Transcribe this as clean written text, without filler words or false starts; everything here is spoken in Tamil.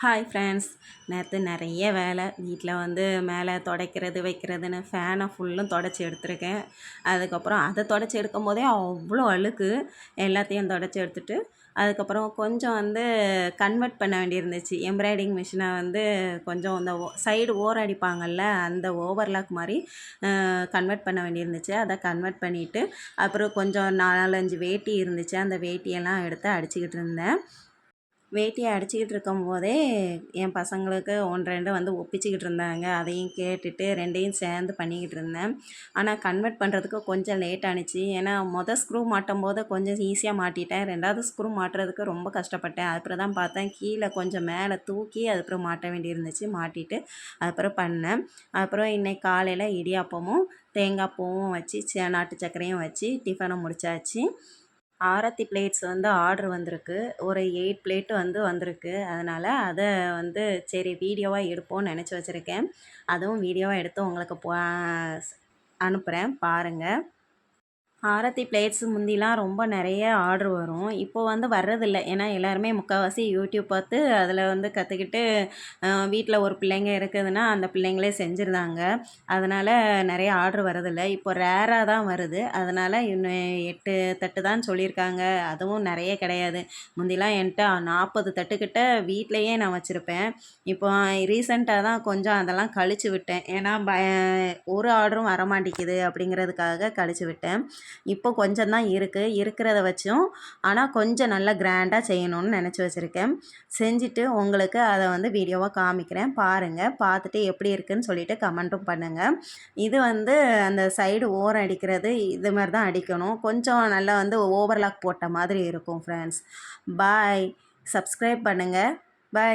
Hi friends. நேற்று நிறைய வேலை வீட்டில் மேலே துடைக்கிறது வைக்கிறதுன்னு ஃபேனை ஃபுல்லும் தொடச்சி எடுத்திருக்கேன். அதுக்கப்புறம் அதை தொடச்சி எடுக்கும் போதே அவ்வளோ அழுக்கு. எல்லாத்தையும் தொடச்சி எடுத்துட்டு அதுக்கப்புறம் கொஞ்சம் கன்வெர்ட் பண்ண வேண்டியிருந்துச்சு. எம்ப்ராய்டிங் மிஷினை கொஞ்சம் இந்த சைடு ஓரம் அடிப்பாங்கள்ல, அந்த ஓவர்லாக் மாதிரி கன்வெர்ட் பண்ண வேண்டியிருந்துச்சு. அதை கன்வெர்ட் பண்ணிவிட்டு அப்புறம் கொஞ்சம் 4-5 வேட்டி இருந்துச்சு. அந்த வேட்டியெல்லாம் எடுத்து அடிச்சுக்கிட்டு இருந்தேன். வேட்டியை அடிச்சுக்கிட்டு இருக்கும் போதே என் பசங்களுக்கு 1, 2 ஒப்பிச்சுக்கிட்டு இருந்தாங்க. அதையும் கேட்டுட்டு 2யும் சேர்ந்து பண்ணிக்கிட்டு இருந்தேன். ஆனால் கன்வெர்ட் பண்ணுறதுக்கு கொஞ்சம் லேட் ஆணுச்சு. ஏன்னா ஸ்க்ரூ மாட்டும் போது கொஞ்சம் ஈஸியாக மாட்டிட்டேன். 2வது ஸ்க்ரூ மாட்டுறதுக்கு ரொம்ப கஷ்டப்பட்டேன். அதுக்கப்புறம் தான் பார்த்தேன், கீழே கொஞ்சம் மேலே தூக்கி அதுக்கப்புறம் மாட்ட வேண்டியிருந்துச்சு. மாட்டிட்டு அதுக்கப்புறம் பண்ணேன். அப்புறம் இன்றைக்கி காலையில் இடியாப்பமும் தேங்காய் பூவும் வச்சு நாட்டு சர்க்கரையும் வச்சு டிஃபனை முடித்தாச்சு. ஆரத்தி பிளேட்ஸ் ஆர்டர் வந்திருக்கு. ஒரு 8 பிளேட்டு வந்திருக்கு. அதனால் அதை சரி வீடியோவாக எடுப்போம்னு நினச்சி வச்சுருக்கேன். அதுவும் வீடியோவாக எடுத்து உங்களுக்கு அனுப்புகிறேன் பாருங்கள். ஆரத்தி பிளேட்ஸ் முந்திலாம் ரொம்ப நிறைய ஆர்டர் வரும். இப்போது வர்றதில்ல. ஏன்னா எல்லாருமே முக்கால்வாசி யூடியூப் பார்த்து அதில் கற்றுக்கிட்டு வீட்டில் ஒரு பிள்ளைங்க இருக்குதுன்னா அந்த பிள்ளைங்களே செஞ்சுருந்தாங்க. அதனால் நிறைய ஆர்டர் வரதில்லை. இப்போ ரேராக தான் வருது. அதனால் இன்னும் 8 தட்டு தான் சொல்லியிருக்காங்க. அதுவும் நிறைய கிடையாது. முந்திலாம் என்கிட்ட 40 தட்டுக்கிட்ட வீட்டிலையே நான் வச்சுருப்பேன். இப்போ ரீசெண்டாக தான் கொஞ்சம் அதெல்லாம் கழிச்சு விட்டேன். ஏன்னா ஒரு ஆர்டரும் வரமாட்டேங்குது அப்படிங்கிறதுக்காக கழிச்சு விட்டேன். இப்போ கொஞ்சம் தான் இருக்குது. இருக்கிறத வச்சும் ஆனால் கொஞ்சம் நல்லா கிராண்டாக செய்யணும்னு நினச்சி வச்சுருக்கேன். செஞ்சுட்டு உங்களுக்கு அதை வீடியோவாக காமிக்கிறேன் பாருங்கள். பார்த்துட்டு எப்படி இருக்குதுன்னு சொல்லிவிட்டு கமெண்ட்டும் பண்ணுங்கள். இது அந்த சைடு ஓரம் அடிக்கிறது இது மாதிரி தான் அடிக்கணும். கொஞ்சம் நல்லா ஓவர்லாக் போட்ட மாதிரி இருக்கும் ஃப்ரெண்ட்ஸ். பாய். சப்ஸ்கிரைப் பண்ணுங்கள். பாய்.